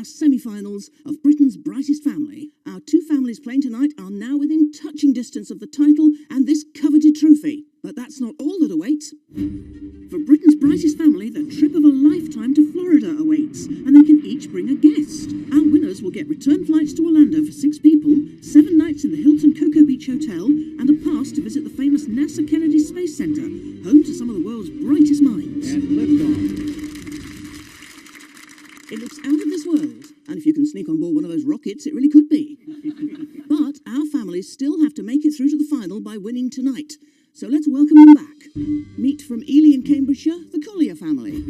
Semi-finals of Britain's Brightest Family. Our two families playing tonight are now within touching distance of the title and this coveted trophy. But that's not all that awaits. For Britain's Brightest Family, the trip of a lifetime to Florida awaits, and they can each bring a guest. Our winners will get return flights to Orlando for 6 people, 7 nights in the Hilton Cocoa Beach Hotel, and a pass to visit the famous NASA Kennedy Space Center, home to some of the world's brightest minds. And liftoff. It looks out of this world, and if you can sneak on board one of those rockets, it really could be. But our families still have to make it through to the final by winning tonight. So let's welcome them back. Meet from Ely in Cambridgeshire, the Collier family.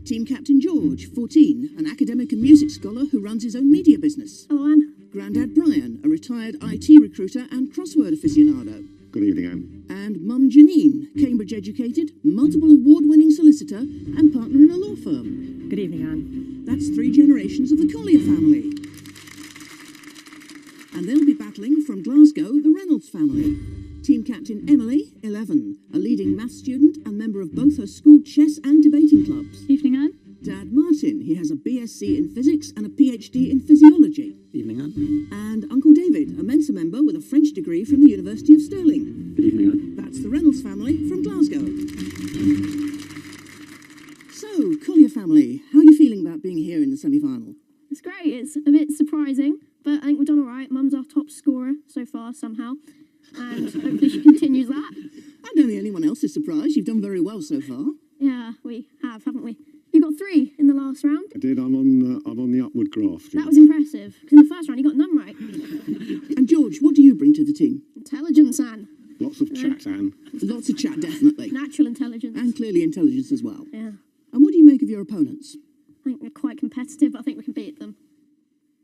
Team Captain George, 14, an academic and music scholar who runs his own media business. Hello, Anne. Grandad Brian, a retired IT recruiter and crossword aficionado. Good evening, Anne. And Mum Janine, Cambridge-educated, multiple award-winning solicitor and partner in a law firm. Good evening, Anne. That's 3 generations of the Collier family. And they'll be battling from Glasgow, the Reynolds family. Team Captain Emily, 11, a leading maths student and member of both her school chess and debating clubs. Evening, Anne. Dad Martin, he has a BSc in physics and a PhD in physiology. Evening, Anne. And Uncle David, a Mensa member with a French degree from the University of Stirling. Good evening, Anne. That's the Reynolds family from Glasgow. So, Collier family, how are you feeling about being here in the semi-final? It's great. It's a bit surprising, but I think we've done all right. Mum's our top scorer so far, somehow. And hopefully she continues that. I don't think anyone else is surprised. You've done very well so far. Yeah, we have, haven't we? You got 3 in the last round. I did. I'm on the upward graph. That was impressive, because in the first round you got none right. And George, what do you bring to the team? Intelligence, Anne. Lots of chat, Anne. Lots of chat, definitely. Natural intelligence. And clearly intelligence as well. Yeah. And what do you make of your opponents? I think they're quite competitive, but I think we can beat them.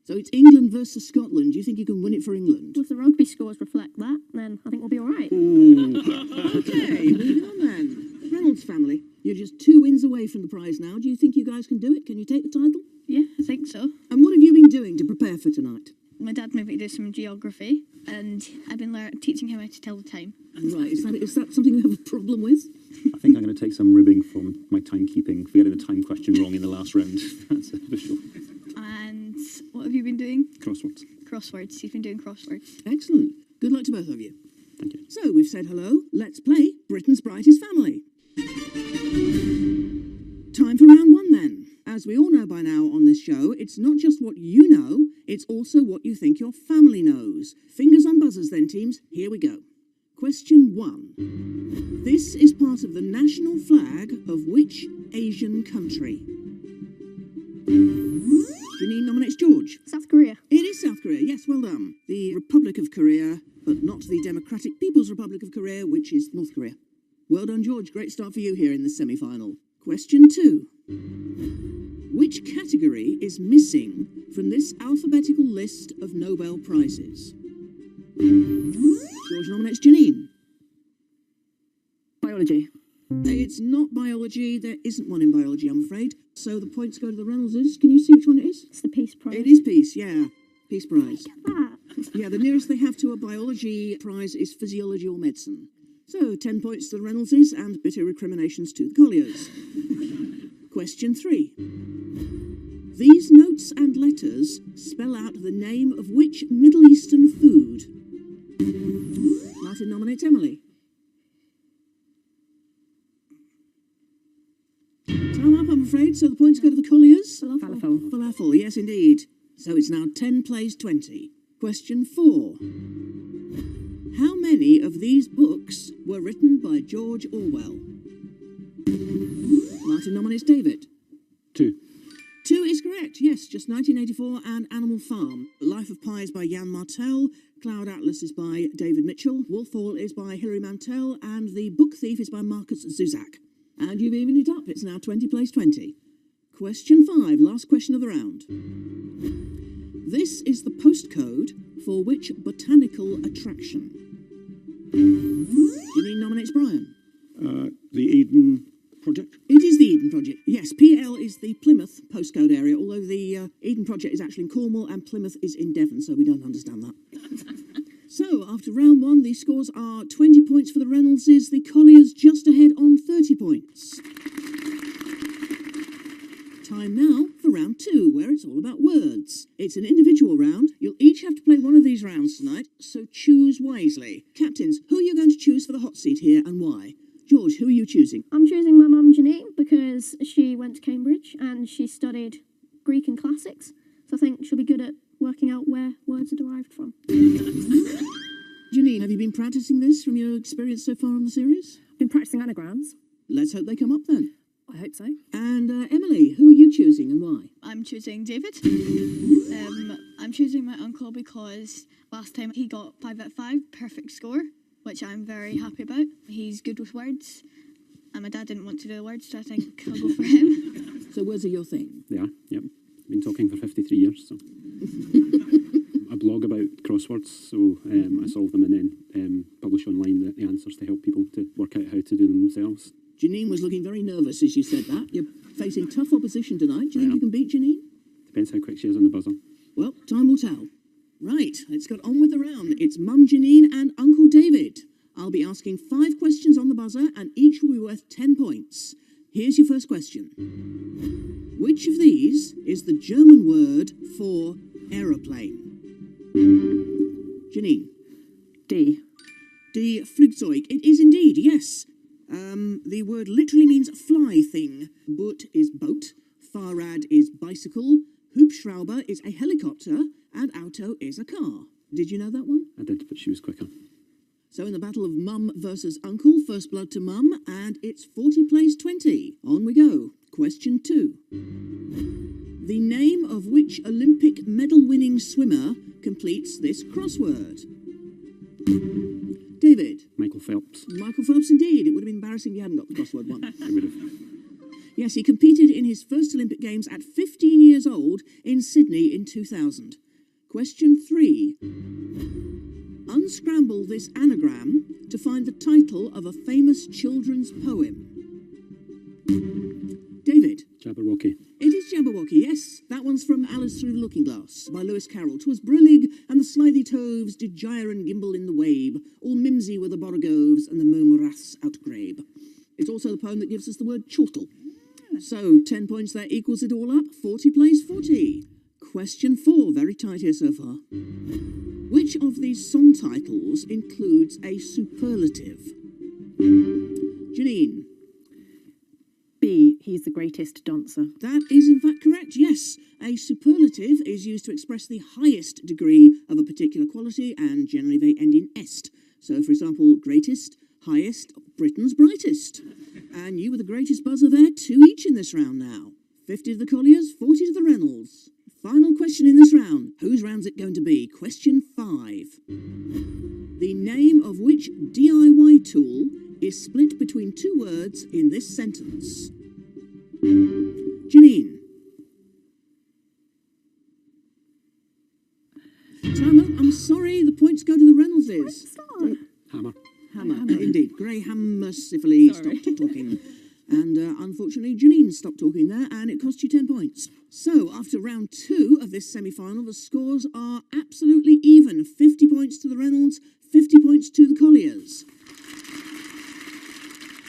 So it's England versus Scotland. Do you think you can win it for England? If the rugby scores reflect that, then I think we'll be all right. Okay, moving on then. Reynolds family, you're just 2 wins away from the prize now. Do you think you guys can do it? Can you take the title? Yeah, I think so. And what have you been doing to prepare for tonight? My dad made me do some geography, and I've been teaching him how to tell the time. Right, is that something you have a problem with? I think I'm going to take some ribbing from my timekeeping for getting the time question wrong in the last round. That's for sure. And what have you been doing? Crosswords. Crosswords. You've been doing crosswords. Excellent. Good luck to both of you. Thank you. So we've said hello. Let's play Britain's Brightest Family. Time for round 1 then. As we all know by now on this show, it's not just what you know, it's also what you think your family knows. Fingers on buzzers then, teams. Here we go. Question 1. This is part of the national flag of which Asian country? Janine nominates George. South Korea. It is South Korea, yes, well done. The Republic of Korea, but not the Democratic People's Republic of Korea, which is North Korea. Well done, George. Great start for you here in the semi-final. Question 2. Which category is missing from this alphabetical list of Nobel Prizes? George nominates Janine. Biology. It's not biology. There isn't one in biology, I'm afraid. So the points go to the Reynoldses. Can you see which one it is? It's the Peace Prize. It is Peace, yeah. Peace Prize. Get that. Yeah, the nearest they have to a biology prize is physiology or medicine. So 10 points to the Reynoldses and bitter recriminations to the Colliers. Question 3. These notes and letters spell out the name of which Middle Eastern food? Martin nominates Emily. Time up, I'm afraid, so the points go to the Colliers. Falafel. Falafel, yes indeed. So it's now 10 plays 20. Question 4. How many of these books were written by George Orwell? Martin nominates David. 2. 2 is correct, yes, just 1984 and Animal Farm. Life of Pi is by Jan Martel, Cloud Atlas is by David Mitchell, Wolf Hall is by Hilary Mantel, and The Book Thief is by Marcus Zuzak. And you've evened it up, it's now 20 plays 20. Question 5, last question of the round. This is the postcode for which botanical attraction? Janine nominates Brian. The Eden Project? It is the Eden Project. Yes, PL is the Plymouth postcode area, although the Eden Project is actually in Cornwall and Plymouth is in Devon, so we don't understand that. So, after round one, the scores are 20 points for the Reynoldses, the Colliers just ahead on 30 points. Time now for round two, where it's all about words. It's an individual round. You'll each have to play one of these rounds tonight, so choose wisely. Captains, who are you going to choose for the hot seat here and why? George, who are you choosing? I'm choosing my mum, Janine, because she went to Cambridge and she studied Greek and classics. So I think she'll be good at working out where words are derived from. Janine, have you been practicing this from your experience so far on the series? Been practicing anagrams. Let's hope they come up then. I hope so. And Emily, who are you choosing and why? I'm choosing David. I'm choosing my uncle because last time he got 5 out of 5, perfect score, which I'm very happy about. He's good with words, and my dad didn't want to do the words, so I think I'll go for him. So words are your thing? They are, yep. Been talking for 53 years, so. I blog about crosswords, so I solve them and then publish online the answers to help people to work out how to do them themselves. Janine was looking very nervous as you said that. You're facing tough opposition tonight. Do you think you can beat Janine? Depends how quick she is on the buzzer. Well, time will tell. Right, let's get on with the round. It's Mum Janine and Uncle David. I'll be asking 5 questions on the buzzer and each will be worth 10 points. Here's your first question. Which of these is the German word for aeroplane? Janine. D. D. Flugzeug. It is indeed, yes. The word literally means fly thing. Boot is boat. Fahrrad is bicycle. Hubschrauber is a helicopter. And Auto is a car. Did you know that one? I did, but she was quicker. So in the battle of Mum versus Uncle, first blood to Mum, and it's 40 plays 20. On we go. Question 2. The name of which Olympic medal-winning swimmer completes this crossword? David. Michael Phelps. Michael Phelps, indeed. It would have been embarrassing if you hadn't got the crossword one. I would have. Yes, he competed in his first Olympic Games at 15 years old in Sydney in 2000. Question 3. Unscramble this anagram to find the title of a famous children's poem. David. Jabberwocky. It is Jabberwocky, yes. That one's from Alice Through the Looking Glass by Lewis Carroll. 'Twas brillig, and the slithy toves did gyre and gimble in the wabe. All mimsy were the borogoves, and the mome-raths outgrabe. It's also the poem that gives us the word chortle. So, 10 points there equals it all up. 40 plays 40. Question 4, very tight here so far. Which of these song titles includes a superlative? Janine. B. He's the greatest dancer. That is in fact correct, yes. A superlative is used to express the highest degree of a particular quality, and generally they end in est. So, for example, greatest, highest, Britain's brightest. And you were the greatest buzzer there, 2 each in this round now. 50 to the Colliers, 40 to the Reynolds. Final question in this round. Whose round's it going to be? Question 5. The name of which DIY tool is split between 2 words in this sentence? Janine. Timer, I'm sorry, the points go to the Reynoldses. Hammer. Hammer. Indeed. Graham mercifully stopped talking. And unfortunately, Janine stopped talking there, and it cost you 10 points. So, after round 2 of this semi-final, the scores are absolutely even. 50 points to the Reynolds, 50 points to the Colliers.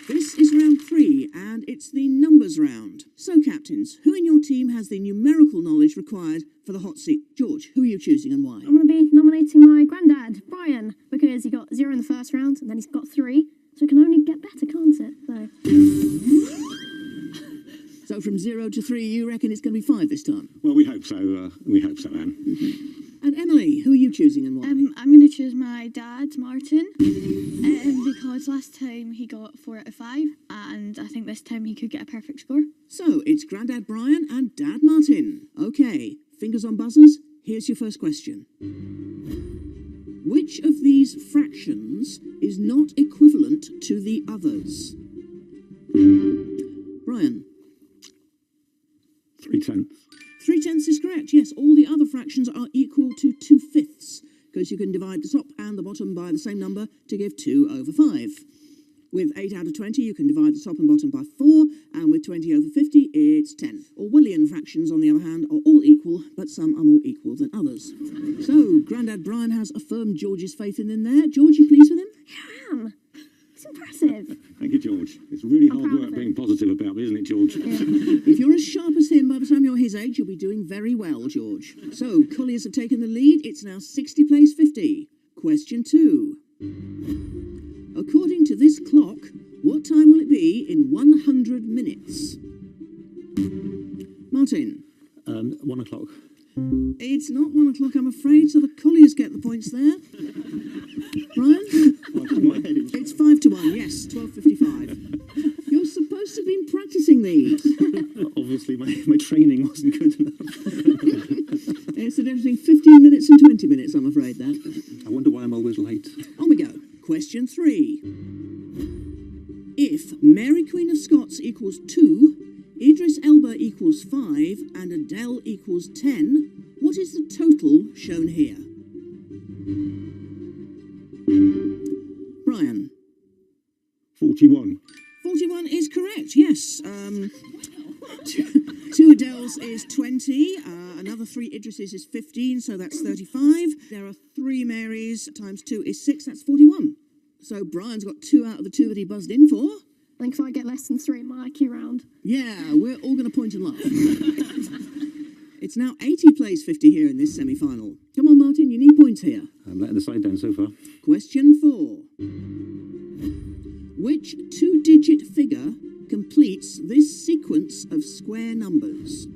This is round 3, and it's the numbers round. So, captains, who in your team has the numerical knowledge required for the hot seat? George, who are you choosing and why? I'm going to be nominating my granddad, Brian, because he got 0 in the first round, and then he's got 3. So it can only get better, can't it? So from 0 to 3, you reckon it's going to be 5 this time? Well, we hope so. Anne. And Emily, who are you choosing and why? I'm going to choose my dad, Martin, because last time he got 4 out of 5, and I think this time he could get a perfect score. So it's Grandad Brian and Dad Martin. Okay, fingers on buzzers. Here's your first question. Which of these fractions is not equivalent to the others? Brian. 3/10. 3/10 is correct, yes. All the other fractions are equal to 2/5, because you can divide the top and the bottom by the same number to give 2/5. With 8 out of 20, you can divide the top and bottom by 4, and with 20 over 50, it's 10. Orwellian fractions, on the other hand, are all equal, but some are more equal than others. So, Grandad Brian has affirmed George's faith in there. George, you pleased with him? Yeah, I am. It's impressive. Thank you, George. It's really I'm hard proud work of it. being positive about me, isn't it, George? If you're as sharp as him by the time you're his age, you'll be doing very well, George. So, Colliers have taken the lead. It's now 60 plays 50. Question 2. According to this clock, what time will it be in 100 minutes? Martin? 1 o'clock. It's not 1 o'clock, I'm afraid, so the Colliers get the points there. Brian? It's 5 to 1, yes, 12:55. You're supposed to have been practicing these. Obviously, my training wasn't good enough. It's the difference between 15 minutes and 20 minutes, I'm afraid, that. I wonder why I'm always late. On we go. Question 3. If Mary Queen of Scots equals 2, Idris Elba equals 5, and Adele equals 10, what is the total shown here? Brian? 41. 41 is correct, yes. Two Adeles is 20, another 3 Idrises is 15, so that's 35. There are 3 Marys times 2 is 6, that's 41. So Brian's got 2 out of the 2 that he buzzed in for. I think if I get less than 3 in my IQ round. Yeah, we're all going to point and laugh. It's now 80 plays 50 here in this semi-final. Come on, Martin, you need points here. I'm letting the side down so far. Question 4. Which 2-digit figure completes this sequence of square numbers?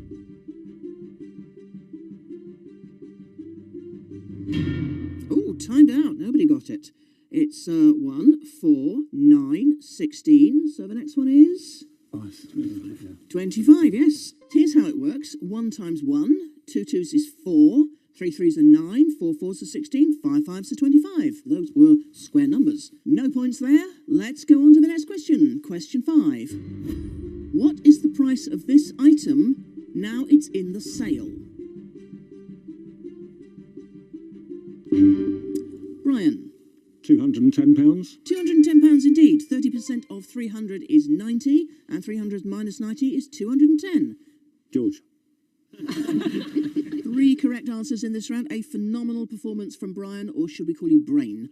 Oh, timed out. Nobody got it. It's 1, 4, 9, 16. So the next one is? Oh, it's 25, yeah. 25, yes. Here's how it works. 1 times 1, 2 2s is 4, 3 3s are 9, 4 4s are 16, 5 5s are 25. Those were square numbers. No points there. Let's go on to the next question. Question 5. What is the price of this item now it's in the sale? Brian? £210. £210 indeed. 30% of 300 is 90, and 300 minus 90 is 210. George. 3 correct answers in this round. A phenomenal performance from Brian, or should we call you Brain?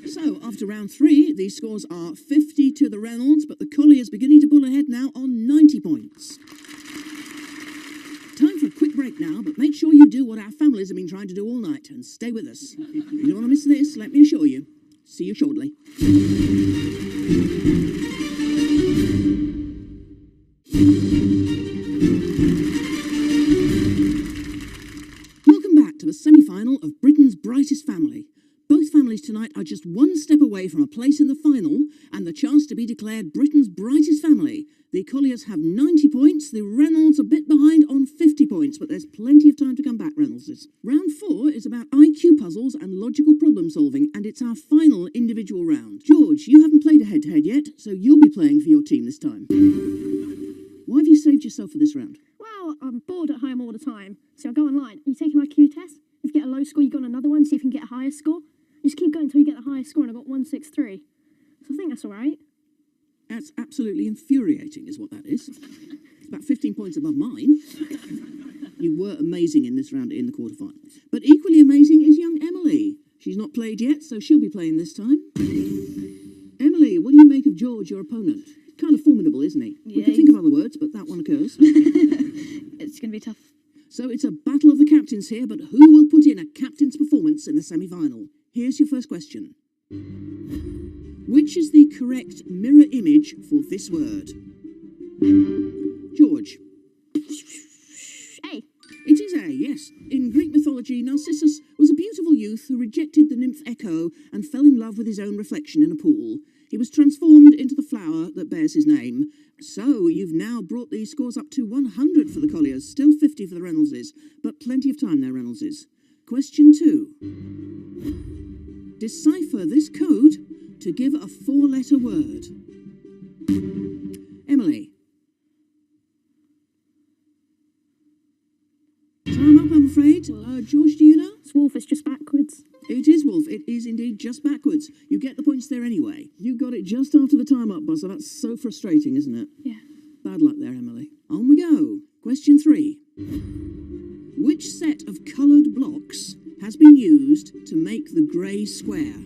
So, after round 3, these scores are 50 to the Reynolds, but the Colliers beginning to pull ahead now on 90 points. Time for a quick break now, but make sure you do what our families have been trying to do all night, and stay with us. You don't want to miss this, let me assure you. See you shortly. Welcome back to the semi-final of Britain's Brightest Family. Both families tonight are just one step away from a place in the final and the chance to be declared Britain's Brightest Family. The Colliers have 90 points, the Reynolds a bit behind on 50 points, but there's plenty of time to come back, Reynoldses. Round 4 is about IQ puzzles and logical problem solving, and it's our final individual round. George, you haven't played a head-to-head yet, so you'll be playing for your team this time. Why have you saved yourself for this round? Well, I'm bored at home all the time, so I go online. You take an IQ test. If you get a low score, you go on another one, see if you can get a higher score. You just keep going until you get the highest score, and I got 163. So I think that's all right. That's absolutely infuriating, is what that is. It's about 15 points above mine. You were amazing in this round in the quarterfinals. But equally amazing is young Emily. She's not played yet, so she'll be playing this time. Emily, what do you make of George, your opponent? Kind of formidable, isn't he? We could think of other words, but that one occurs. It's going to be tough. So it's a battle of the captains here, but who will put in a captain's performance in the semi-final? Here's your first question. Which is the correct mirror image for this word? George. A. It is A, yes. In Greek mythology, Narcissus was a beautiful youth who rejected the nymph Echo and fell in love with his own reflection in a pool. He was transformed into the flower that bears his name. So you've now brought these scores up to 100 for the Colliers, still 50 for the Reynoldses, but plenty of time there, Reynoldses. Question 2. Decipher this code to give a 4-letter word. Emily. Time up, I'm afraid. George, do you know? Wolf is just backwards. It is, Wolf. It is indeed just backwards. You get the points there anyway. You got it just after the time up buzzer. That's so frustrating, isn't it? Yeah. Bad luck there, Emily. On we go. Question 3. Which set of coloured blocks has been used to make the grey square?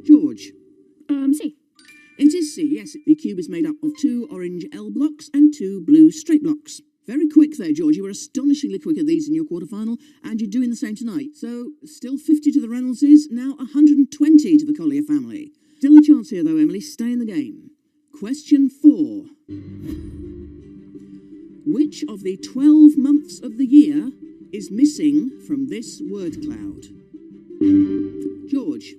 George. C. It is C, yes. The cube is made up of 2 orange L blocks and 2 blue straight blocks. Very quick there, George. You were astonishingly quick at these in your quarterfinal, and you're doing the same tonight. So, still 50 to the Reynoldses, now 120 to the Collier family. Still a chance here, though, Emily. Stay in the game. Question 4. Which of the 12 months of the year is missing from this word cloud? George.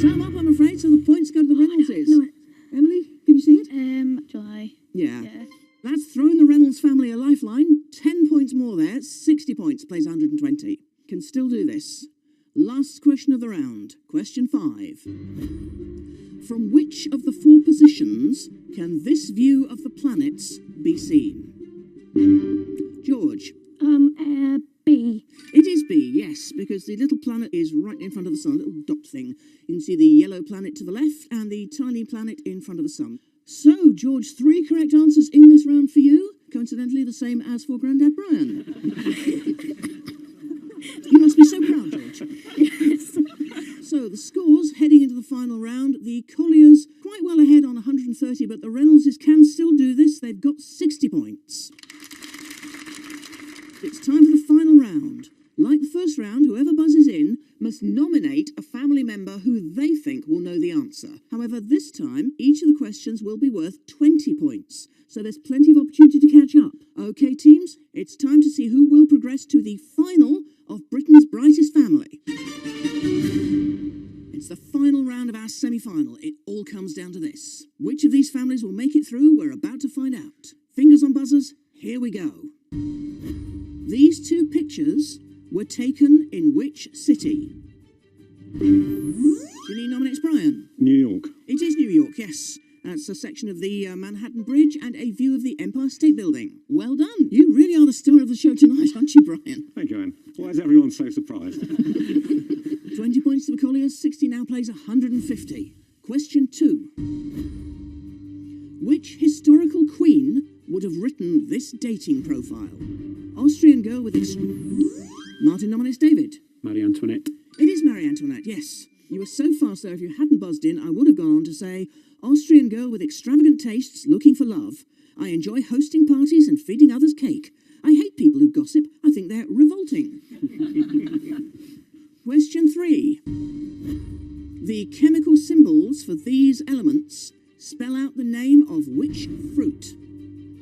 Time up, I'm afraid, so the points go to the Reynoldses. No, Emily, can you see it? July. Yeah. Yeah. That's throwing the Reynolds family a lifeline. 10 points more there. 60 points, plays 120. Can still do this. Last question of the round. Question 5. From which of the 4 positions can this view of the planets be seen? George. B. It is B, yes, because the little planet is right in front of the sun, a little dot thing. You can see the yellow planet to the left and the tiny planet in front of the sun. So, George, 3 correct answers in this round for you. Coincidentally, the same as for Grandad Brian. You must be so proud, George. Yes. So, the scores heading into the final round. The Colliers quite well ahead on 130, but the Reynoldses can still do this. They've got 60 points. It's time for the final round. Like the first round, whoever buzzes in must nominate a family member who they think will know the answer. However, this time, each of the questions will be worth 20 points, so there's plenty of opportunity to catch up. OK, teams, it's time to see who will progress to the final of Britain's Brightest Family. It's the final round of our semi-final. It all comes down to this. Which of these families will make it through? We're about to find out. Fingers on buzzers, here we go. These 2 pictures were taken in which city? Janine nominates Brian. New York. It is New York, yes. That's a section of the Manhattan Bridge and a view of the Empire State Building. Well done. You really are the star of the show tonight, aren't you, Brian? Thank you, Anne. Why is everyone so surprised? 20 points to the Colliers, 60 now plays 150. Question 2. Which historical queen would have written this dating profile? Austrian girl with Martin nominates David. Marie Antoinette. It is Marie Antoinette, yes. You were so fast there, if you hadn't buzzed in, I would have gone on to say, Austrian girl with extravagant tastes, looking for love. I enjoy hosting parties and feeding others cake. I hate people who gossip. I think they're revolting. Question 3. The chemical symbols for these elements spell out the name of which fruit?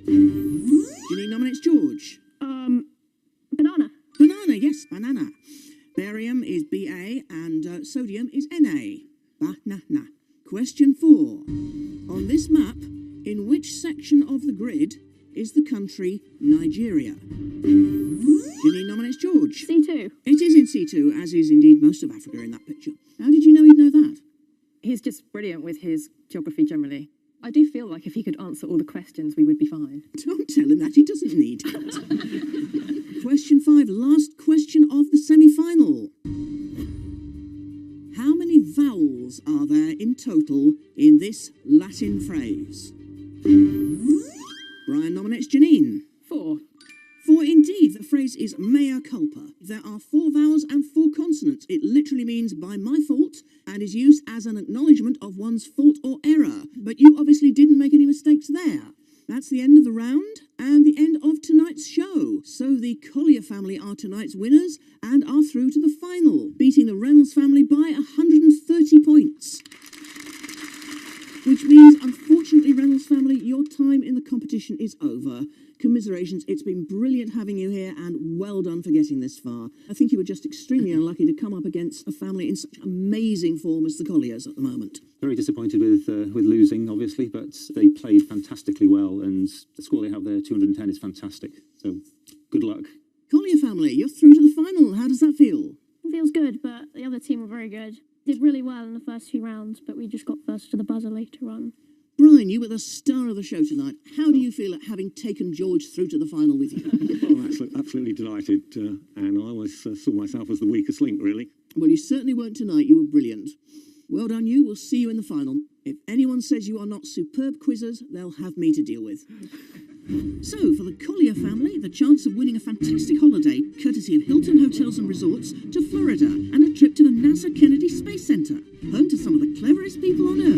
Ginny nominates George. Banana. Banana, yes, banana. Barium is Ba and sodium is Na. Banana. Question 4. On this map, in which section of the grid is the country Nigeria? Ginny nominates George. C2. It is in C2, as is indeed most of Africa in that picture. How did you know he'd know that? He's just brilliant with his geography generally. I do feel like if he could answer all the questions, we would be fine. Don't tell him that, he doesn't need it. Question 5, last question of the semi-final. How many vowels are there in total in this Latin phrase? Brian nominates Janine. 4. 4 indeed. The phrase is mea culpa. There are 4 vowels and 4 consonants. It literally means by my fault and is used as an acknowledgement of one's fault or error. But you obviously didn't make any mistakes there. That's the end of the round and the end of tonight's show. So the Collier family are tonight's winners and are through to the final, beating the Reynolds family by 130 points. Which means, unfortunately, Reynolds family, your time in the competition is over. Commiserations, it's been brilliant having you here and well done for getting this far. I think you were just extremely unlucky to come up against a family in such amazing form as the Colliers at the moment. Very disappointed with losing, obviously, but they played fantastically well, and the score they have there, 210, is fantastic. So, good luck. Collier family, you're through to the final. How does that feel? It feels good, but the other team were very good. Did really well in the first 2 rounds, but we just got first to the buzzer later on. Brian, you were the star of the show tonight. How do you feel at having taken George through to the final with you? Oh, absolutely delighted, Anne. I always saw myself as the weakest link, really. Well, you certainly weren't tonight. You were brilliant. Well done, you. We'll see you in the final. If anyone says you are not superb quizzers, they'll have me to deal with. So, for the Collier family, the chance of winning a fantastic holiday, courtesy of Hilton Hotels and Resorts, to Florida, and a trip to the NASA Kennedy Space Center, home to some of the cleverest people on Earth.